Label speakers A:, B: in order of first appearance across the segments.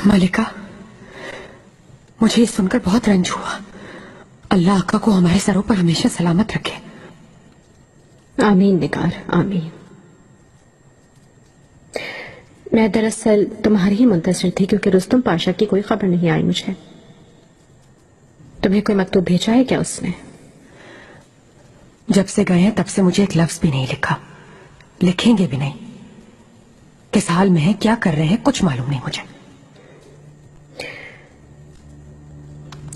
A: मलिका, मुझे ये सुनकर बहुत रंज हुआ। अल्लाह आका को हमारे सरों पर हमेशा सलामत रखे।
B: आमीन निगार, आमीन। मैं दरअसल तुम्हारी ही मुंतज़िर थी, क्योंकि रुस्तम पाशा की कोई खबर नहीं आई मुझे। तुम्हें कोई मकतूब भेजा है क्या उसने?
A: जब से गए हैं तब से मुझे एक लफ्ज भी नहीं लिखा, लिखेंगे भी नहीं। किस हाल में है, क्या कर रहे हैं, कुछ मालूम नहीं मुझे।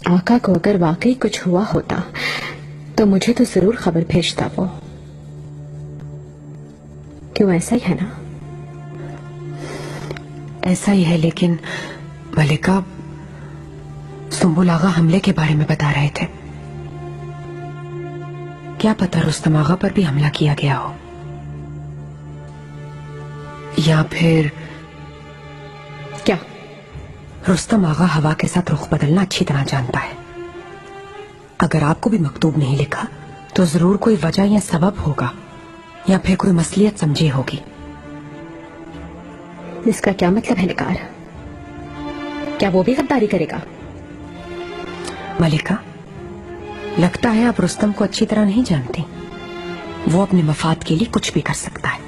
B: आका को अगर वाकई कुछ हुआ होता तो मुझे तो जरूर खबर भेजता वो। क्यों, ऐसा ही है ना?
A: ऐसा ही है, लेकिन मलिका, सुंबुल आगा हमले के बारे में बता रहे थे। क्या पता रुस्तम आगा पर भी हमला किया गया हो, या फिर
B: क्या?
A: रुस्तम आगा हवा के साथ रुख बदलना अच्छी तरह जानता है। अगर आपको भी मकतूब नहीं लिखा तो जरूर कोई वजह या सबब होगा, या फिर कोई मसलियत समझी होगी।
B: इसका क्या मतलब है निकार? क्या वो भी गद्दारी करेगा?
A: मलिका, लगता है आप रुस्तम को अच्छी तरह नहीं जानती। वो अपने मफाद के लिए कुछ भी कर सकता है।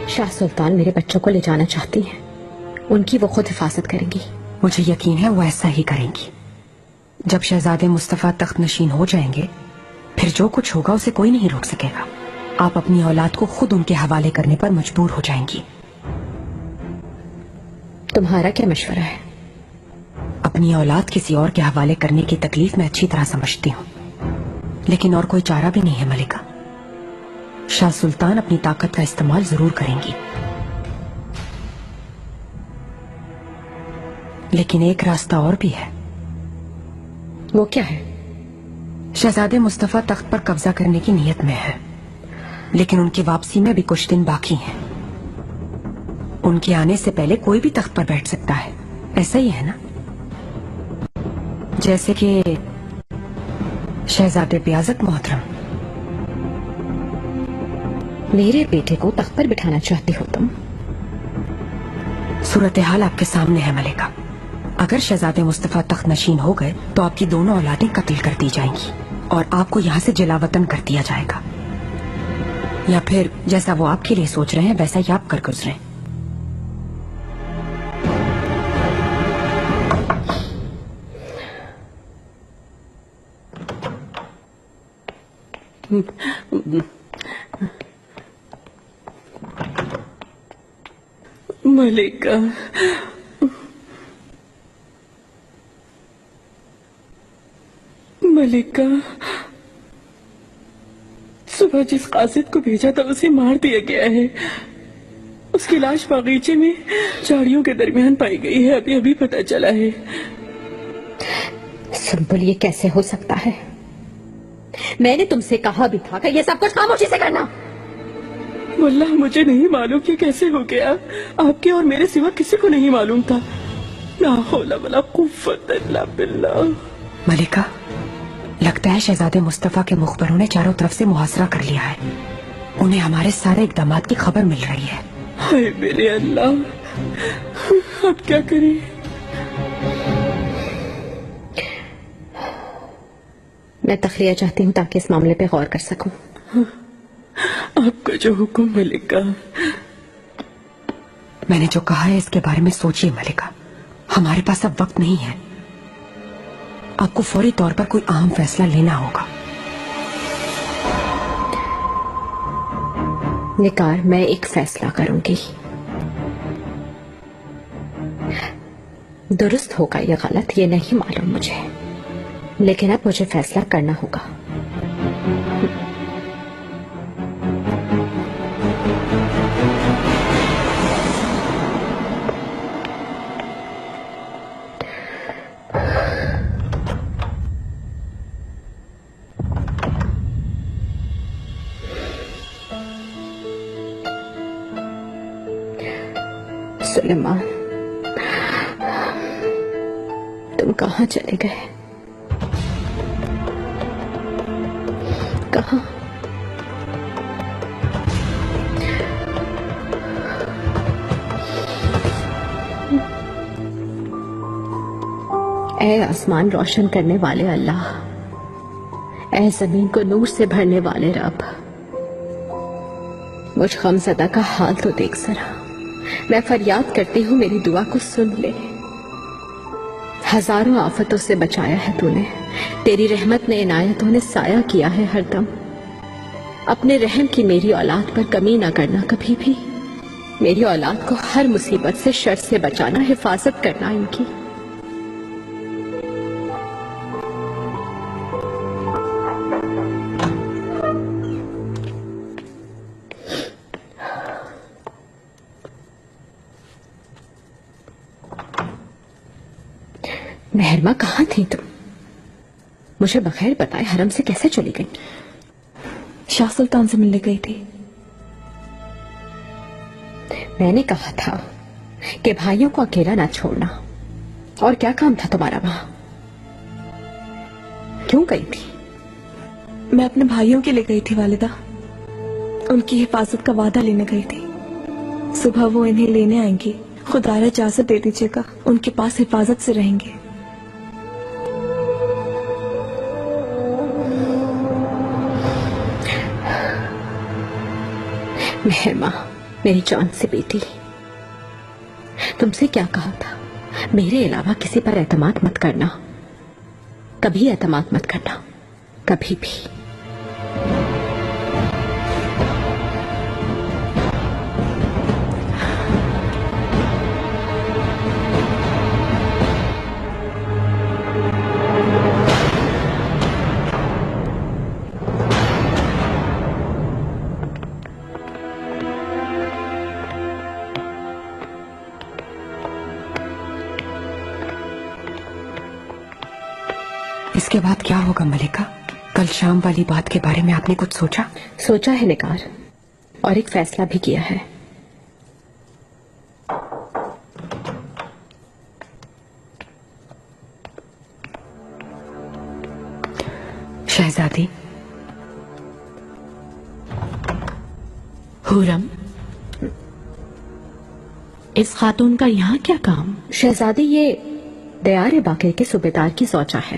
B: शाह सुल्तान मेरे बच्चों को ले जाना चाहती हैं, उनकी वो खुद हिफाजत करेंगी।
A: मुझे यकीन है वो ऐसा ही करेंगी। जब शहजादे मुस्तफा तख्त नशीन हो जाएंगे, फिर जो कुछ होगा उसे कोई नहीं रोक सकेगा। आप अपनी औलाद को खुद उनके हवाले करने पर मजबूर हो जाएंगी।
B: तुम्हारा क्या मशवरा है?
A: अपनी औलाद किसी और के हवाले करने की तकलीफ मैं अच्छी तरह समझती हूँ, लेकिन और कोई चारा भी नहीं है मलिका। शाह सुल्तान अपनी ताकत का इस्तेमाल जरूर करेंगी, लेकिन एक रास्ता और भी है।
B: वो क्या है?
A: शहजादे मुस्तफा तख्त पर कब्जा करने की नीयत में है, लेकिन उनकी वापसी में भी कुछ दिन बाकी हैं। उनके आने से पहले कोई भी तख्त पर बैठ सकता है, ऐसा ही है ना? जैसे कि शहजादे बियाज़त मोहतरम।
B: मेरे बेटे को तख्त पर बिठाना चाहती हो तुम?
A: सूरत हाल आपके सामने है मलिका। अगर शहजादे मुस्तफा तख्त नशीन हो गए तो आपकी दोनों औलादें कत्ल कर दी जाएंगी और आपको यहाँ से जलावतन कर दिया जाएगा, या फिर जैसा वो आपके लिए सोच रहे हैं वैसा ही आप कर गुजरें।
C: मलिका, मलिका, सुबह जिस कासिद को भेजा था उसे मार दिया गया है। उसकी लाश बागीचे में झाड़ियों के दरमियान पाई गई है, अभी अभी पता चला है।
B: सुंबुल, ये कैसे हो सकता है? मैंने तुमसे कहा भी था कि ये सब कुछ खामोशी से करना।
C: वल्लाह मुझे नहीं मालूम कि कैसे हो गया। आपके और मेरे सिवा किसी को नहीं मालूम था। ला हौला वला कुव्वत इल्ला बिल्लाह।
A: मलिका, लगता है शहजादे मुस्तफा के मुखबरों ने चारों तरफ से मुहासरा कर लिया है। उन्हें हमारे सारे इकदामात की खबर मिल रही है।
C: हाय मेरे अल्लाह, अब क्या करें?
B: मैं तखलिया चाहती हूँ ताकि इस मामले पे गौर कर सकूं।
C: आपका जो हुक्म मलिका।
A: मैंने जो कहा है इसके बारे में सोचिए मलिका। हमारे पास अब वक्त नहीं है। आपको फौरी तौर पर कोई अहम फैसला लेना होगा।
B: निकार, मैं एक फैसला करूंगी। दुरुस्त होगा या गलत ये नहीं मालूम मुझे, लेकिन अब मुझे फैसला करना होगा। सुलेमान, तुम कहाँ चले गए? कहाँ? اے آسمان روشن کرنے والے اللہ، اے زمین کو نور سے بھرنے والے رب، مجھ غمزدہ کا حال تو دیکھ ذرا، میں فریاد کرتی ہوں میری دعا کو سن لے۔ ہزاروں آفتوں سے بچایا ہے تو نے، تیری رحمت نے عنایتوں نے سایہ کیا ہے ہر دم۔ اپنے رحم کی میری اولاد پر کمی نہ کرنا کبھی بھی، میری اولاد کو ہر مصیبت سے شر سے بچانا، حفاظت کرنا ان کی۔ مہرما کہاں تھی تم؟ مجھے بغیر بتائے حرم سے کیسے چلی گئی؟
D: شاہ سلطان سے ملنے گئی تھی۔
B: میں نے کہا تھا کہ بھائیوں کو اکیلا نہ چھوڑنا، اور کیا کام تھا تمہارا وہاں؟ کیوں گئی تھی؟
D: میں اپنے بھائیوں کے لیے گئی تھی والدہ، ان کی حفاظت کا وعدہ لینے گئی تھی۔ صبح وہ انہیں لینے آئیں گی، خدا را اجازت دے دیجیے گا، ان کے پاس حفاظت سے رہیں گے۔
B: مہرما میری جان سے بیٹی، تم سے کیا کہا تھا؟ میرے علاوہ کسی پر اعتماد مت کرنا، کبھی اعتماد مت کرنا، کبھی بھی۔
A: اس کے بعد کیا ہوگا ملکہ؟ کل شام والی بات کے بارے میں آپ نے کچھ سوچا؟
B: سوچا ہے نگار، اور ایک فیصلہ بھی کیا ہے۔
A: شہزادی،
E: حورم، اس خاتون کا یہاں کیا کام؟
B: شہزادی، یہ دیار باقر کے صوبیدار کی زوجہ ہے،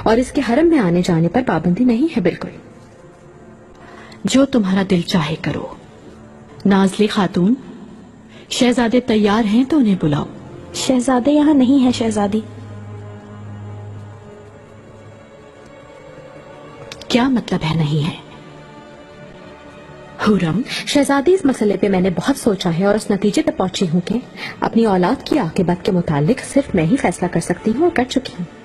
B: اور اس کے حرم میں آنے جانے پر پابندی نہیں ہے بالکل۔
E: جو تمہارا دل چاہے کرو۔ نازلی خاتون، شہزادے تیار ہیں تو انہیں بلاؤ۔
D: شہزادے یہاں نہیں ہے شہزادی۔
E: کیا مطلب ہے نہیں ہے؟ حورم،
B: شہزادی، اس مسئلے پہ میں نے بہت سوچا ہے اور اس نتیجے پہ پہنچی ہوں کہ اپنی اولاد کی عاقبت کے متعلق صرف میں ہی فیصلہ کر سکتی ہوں، اور کر چکی ہوں۔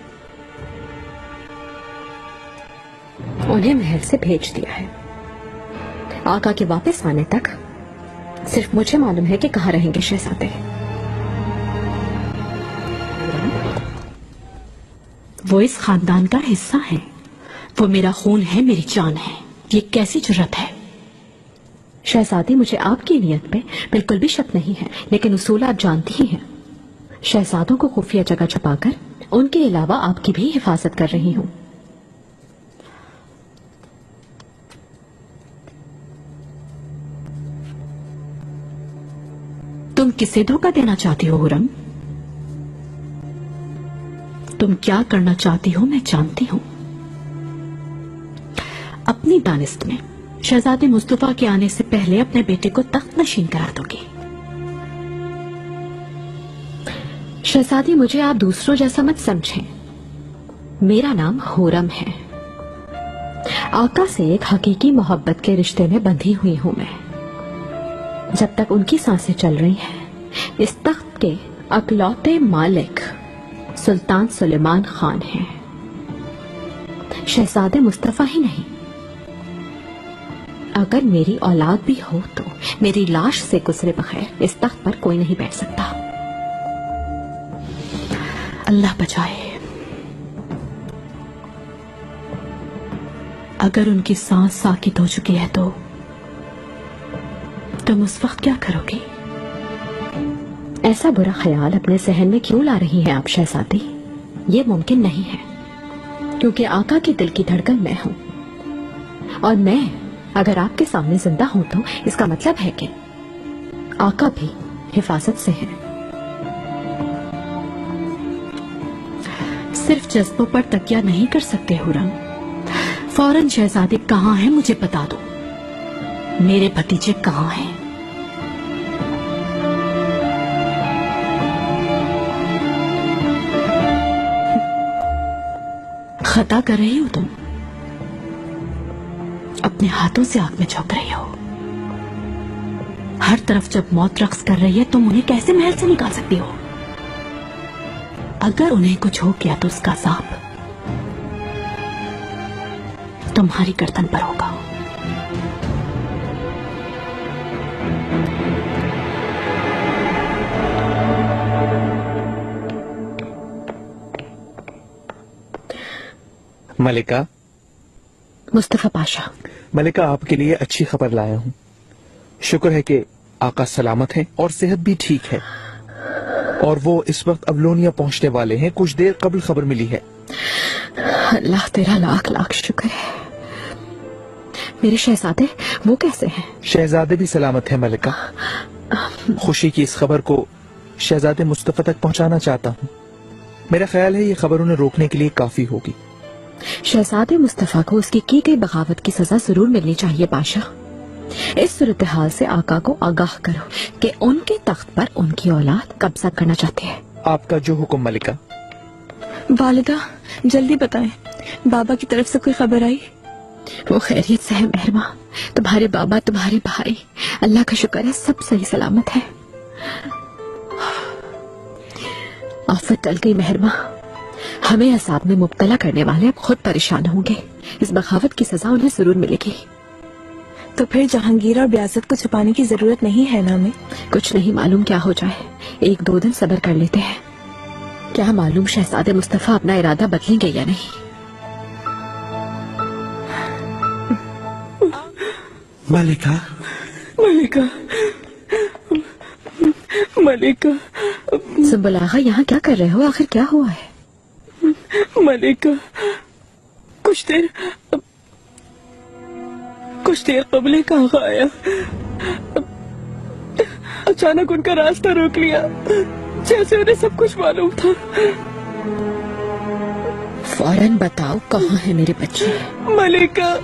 B: انہیں محل سے بھیج دیا ہے۔ آقا کے واپس آنے تک صرف مجھے معلوم ہے کہ کہاں رہیں گے شہزادے۔
E: وہ اس خاندان کا حصہ ہیں، وہ میرا خون ہے، میری جان ہے، یہ کیسی جرت ہے؟
B: شہزادی، مجھے آپ کی نیت پہ بالکل بھی شک نہیں ہے، لیکن اصول آپ جانتی ہی ہیں۔ شہزادوں کو خفیہ جگہ چھپا کر ان کے علاوہ آپ کی بھی حفاظت کر رہی ہوں۔
E: تم کسے دھوکہ دینا چاہتی ہو حورم؟ تم کیا کرنا چاہتی ہو میں جانتی ہوں۔ اپنی دانست میں شہزادے مصطفیٰ کے آنے سے پہلے اپنے بیٹے کو تخت نشین کرا دو گی۔
B: شہزادی، مجھے آپ دوسروں جیسا مت سمجھیں، میرا نام حورم ہے۔ آقا سے ایک حقیقی محبت کے رشتے میں بندھی ہوئی ہوں میں۔ جب تک ان کی سانسیں چل رہی ہیں، اس تخت کے اکلوتے مالک سلطان سلیمان خان ہیں، شہزادے مصطفیٰ ہی نہیں۔ اگر میری اولاد بھی ہو تو میری لاش سے گزرے بغیر اس تخت پر کوئی نہیں بیٹھ سکتا۔
E: اللہ بچائے۔ اگر ان کی سانس ساکت ہو چکی ہے تو تم اس وقت کیا کرو گی؟
B: ایسا برا خیال اپنے ذہن میں کیوں لا رہی ہیں آپ شہزادی؟ یہ ممکن نہیں ہے، کیونکہ آقا کے دل کی دھڑکن میں ہوں، اور میں اگر آپ کے سامنے زندہ ہوں تو اس کا مطلب ہے کہ آقا بھی حفاظت سے ہیں۔
E: सिर्फ जज्बों पर तकिया नहीं कर सकते हुरम। फौरन शहजादे कहाँ हैं मुझे बता दो, मेरे भतीजे कहाँ हैं? खता कर रही हो तुम, अपने हाथों से आग में झोंक रही हो। हर तरफ जब मौत रक्स कर रही है तुम उन्हें कैसे महल से निकाल सकती हो? अगर उन्हें कुछ हो गया तो उसका अज़ाब तुम्हारी गर्दन पर होगा।
F: मलिका।
B: मुस्तफा पाशा।
F: मलिका, आपके लिए अच्छी खबर लाया हूँ। शुक्र है कि आका सलामत हैं और सेहत भी ठीक है, और वो इस वक्त अवलोनिया पहुंचने वाले हैं। कुछ देर कबल खबर मिली है।
B: अल्लाह तेरा लाख लाख शुक्र है। मेरे शहजादे वो कैसे हैं?
F: शहजादे भी सलामत हैं मलिका। खुशी की इस खबर को शहजादे मुस्तफा तक पहुंचाना चाहता हूँ। मेरा ख्याल है ये खबर उन्हें रोकने के लिए काफी होगी।
B: शहजादे मुस्तफा को उसकी की गई बगावत की सजा जरूर मिलनी चाहिए पाशा। इस सूरत हाल से आका को आगाह करो कि उनके तख्त पर उनकी औलाद कब्जा करना चाहते हैं।
F: आपका जो हुक्म मलिका।
D: वालिदा जल्दी बताएं, बाबा की तरफ से कोई खबर आई?
B: वो खैरियत से है मेहरमा। तुम्हारे बाबा, तुम्हारे भाई, अल्लाह का शुक्र है सब सही सलामत है। आफत टल गई मेहरमा। हमें असाब में मुब्तला करने वाले अब खुद परेशान होंगे। इस बगावत की सजा उन्हें जरूर मिलेगी।
D: तो फिर जहांगीर और ब्यासत को छुपाने की जरूरत नहीं है ना? हमें
B: कुछ नहीं मालूम क्या हो जाए, एक दो दिन सब्र कर लेते हैं। क्या मालूम शहजादे मुस्तफा अपना इरादा बदलेंगे या नहीं।
F: मलिका।
C: मलिका, मलिका,
B: सुंबुल आगा यहाँ क्या कर रहे हो? आखिर क्या हुआ है?
C: मलिका, कुछ देर कबल एक आगा आया, अचानक उनका रास्ता रोक लिया, जैसे उन्हें सब कुछ मालूम था।
B: फौरन बताओ कहाँ है मेरे बच्चे?
C: मलिका,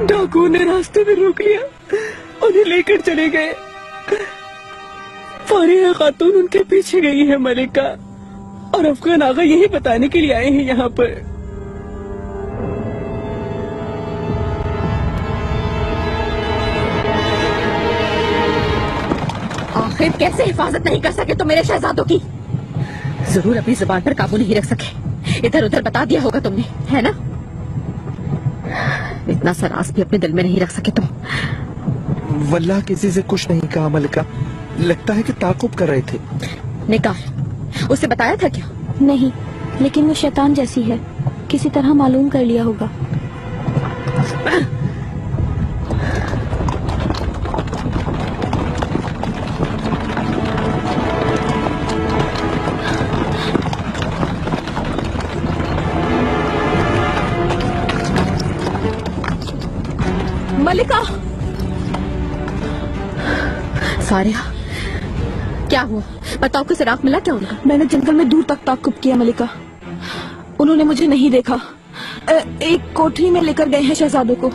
C: डाकुओं ने रास्ते में रोक लिया, उन्हें लेकर चले गए। फारिया खातून उनके पीछे गई है मलिका, और अफगान आगा यही बताने के लिए आए हैं यहाँ पर।
B: आखिर कैसे हिफाजत नहीं कर सके तो मेरे शहजादों की? जरूर अपनी जुबान पर काबू नहीं रख सके। इधर उधर बता दिया होगा तुमने, है ना? इतना सरास भी अपने दिल में नहीं रख सके तुम।
F: वल्लाह किसी से कुछ नहीं कहा मलिका, लगता है कि ताकुब कर रहे थे।
B: निकाह उसे बताया था क्या?
D: नहीं, लेकिन वो शैतान जैसी है, किसी तरह मालूम कर लिया होगा।
B: मलिका। फारिया, क्या हुआ? बताओ, कुछ राख मिला क्या उनका?
D: मैंने जंगल में दूर तक ताकुब किया मलिका, उन्होंने मुझे नहीं देखा। एक कोठरी में लेकर गए हैं शहजादों को।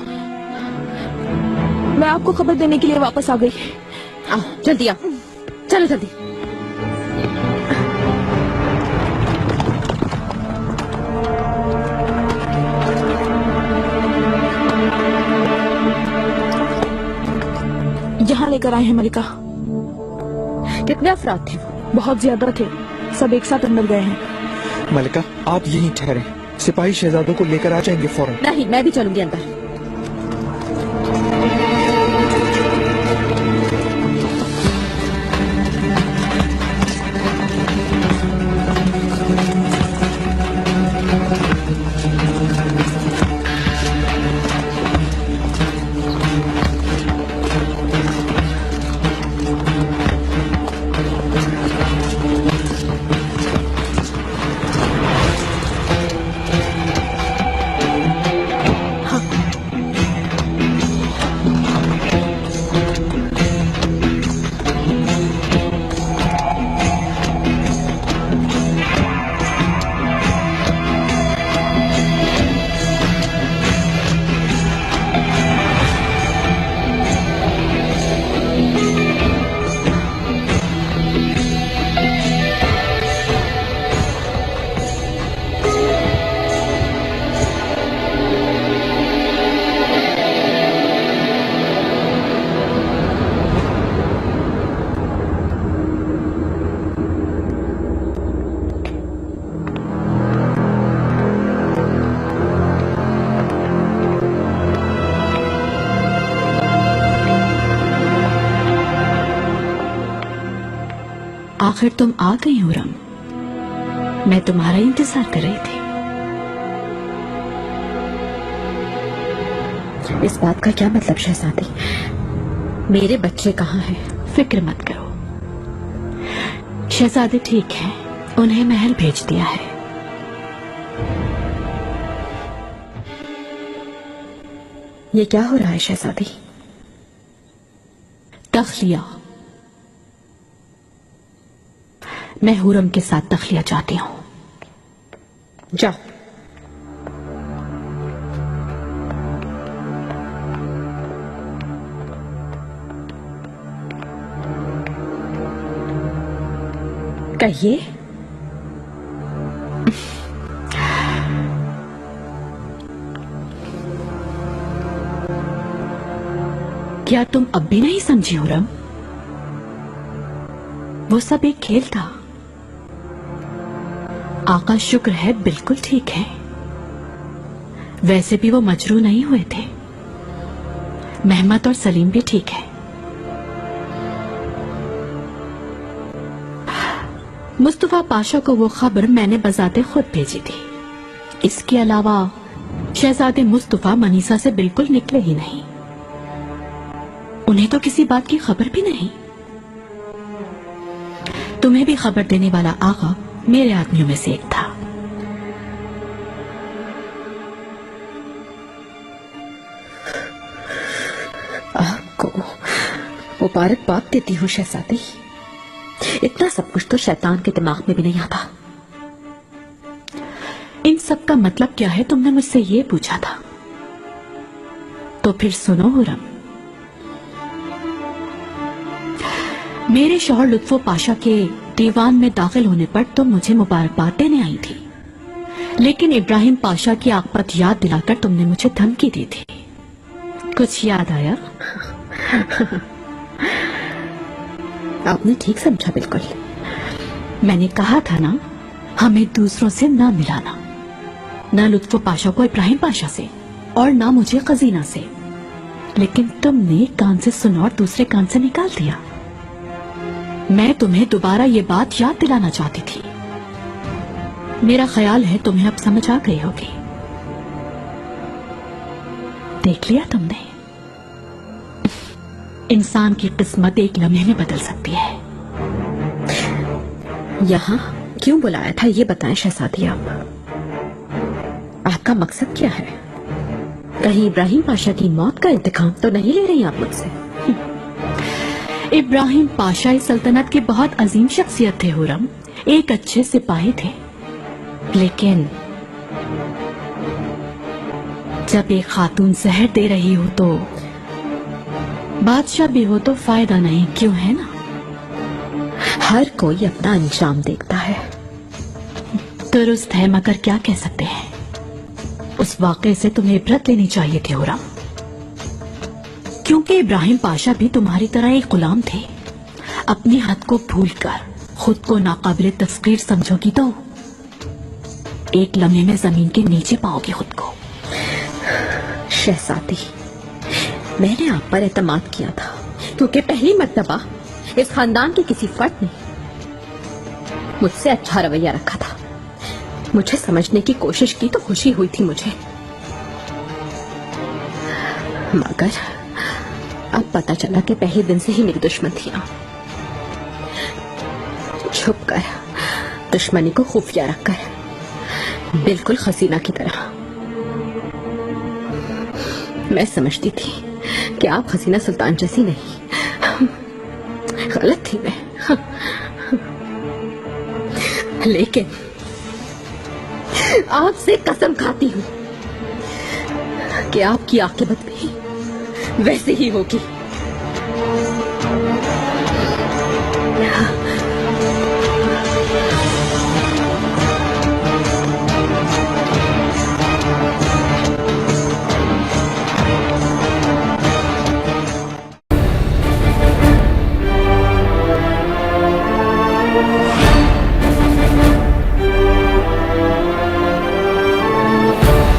D: मैं आपको खबर देने के लिए वापस आ गई।
B: आओ जल्दी आओ, चलो जल्दी।
D: यहाँ लेकर आए हैं मलिका।
B: कितने अफराद थे?
D: बहुत ज्यादा थे, सब एक साथ अंदर गए हैं।
F: मलिका, आप यहीं ठहरे, सिपाही शहजादों को लेकर आ जाएंगे फौरन।
B: नहीं, मैं भी चलूंगी अंदर।
E: आखिर तुम आ गई हुरम। मैं तुम्हारा इंतजार कर रही थी।
B: इस बात का क्या मतलब शहजादी? मेरे बच्चे कहाँ हैं?
E: फिक्र मत करो, शहजादे ठीक हैं, उन्हें महल भेज दिया है।
B: ये क्या हो रहा है शहजादी?
E: तखलिया। मैं हुरम के साथ तखलिया चाहती हूँ।
B: जाओ। कहिए।
E: क्या तुम अब भी नहीं समझी हुरम? वो सब एक खेल था। आका शुक्र है बिल्कुल ठीक है। वैसे भी वो मजरू नहीं हुए थे। मेहमत और सलीम भी ठीक है। मुस्तफा पाशा को वो खबर मैंने बजाते खुद भेजी थी। इसके अलावा शहजादे मुस्तफा मनीसा से बिल्कुल निकले ही नहीं। उन्हें तो किसी बात की खबर भी नहीं। तुम्हें भी खबर देने वाला आगा मेरे आदमियों में से एक था।
B: आपको मुबारकबाद देती हूँ शहजादी। इतना सब कुछ तो शैतान के दिमाग में भी नहीं आता।
E: इन सब का मतलब क्या है? तुमने मुझसे ये पूछा था, तो फिर सुनो हुरम। मेरे शौहर लुत्फो पाशा के दीवान में दाखिल होने पर तुम मुझे मुबारकबाद देने आई थी, लेकिन इब्राहिम पाशा की आकबत याद दिलाकर तुमने मुझे धमकी दी थी। कुछ याद आया?
B: आपने ठीक समझा बिल्कुल।
E: मैंने कहा था ना, हमें दूसरों से ना मिलाना, ना लुत्फो पाशा को इब्राहिम पाशा से और ना मुझे खजीना से। लेकिन तुमने एक कान से सुना और दूसरे कान से निकाल दिया। मैं तुम्हें दोबारा ये बात याद दिलाना चाहती थी। मेरा ख्याल है तुम्हें अब समझ आ गई होगी। देख लिया तुमने, इंसान की किस्मत एक लम्हे में बदल सकती है।
B: यहाँ क्यों बुलाया था ये बताएं शहजादी। आपका मकसद क्या है? कहीं इब्राहिम पाशा की मौत का इंतकाम तो नहीं ले रही आप मुझसे?
E: इब्राहिम पाशा इस सल्तनत के बहुत अजीम शख्सियत थे हुरम, एक अच्छे सिपाही थे। लेकिन जब एक खातून जहर दे रही हो तो बादशाह भी हो तो फायदा नहीं, क्यों है ना?
B: हर कोई अपना अंजाम देखता है।
E: दुरुस्त है, मगर क्या कह सकते हैं। उस वाक़े से तुम्हें इबरत लेनी चाहिए थी हुरम, क्योंकि इब्राहिम पाशा भी तुम्हारी तरह एक गुलाम थे। अपनी हद को भूलकर खुद को नाकाबिल तस्कीर समझोगी तो एक लम्हे में जमीन के नीचे पाओगी खुद को।
B: शहजादी, मैंने आप पर एतमाद किया था क्योंकि पहली मर्तबा इस खानदान के किसी फर्द ने मुझसे अच्छा रवैया रखा था। मुझे समझने की कोशिश की तो खुशी हुई थी मुझे, मगर अब पता चला कि पहले दिन से ही मेरी दुश्मन थी। छुप कर दुश्मनी को खुफिया रखकर, बिल्कुल खसीना की तरह। मैं समझती थी कि आप हसीना सुल्तान जैसी नहीं। गलत थी मैं। लेकिन आपसे कसम खाती हूँ कि आपकी आकिबत भी वैसे ही होगी।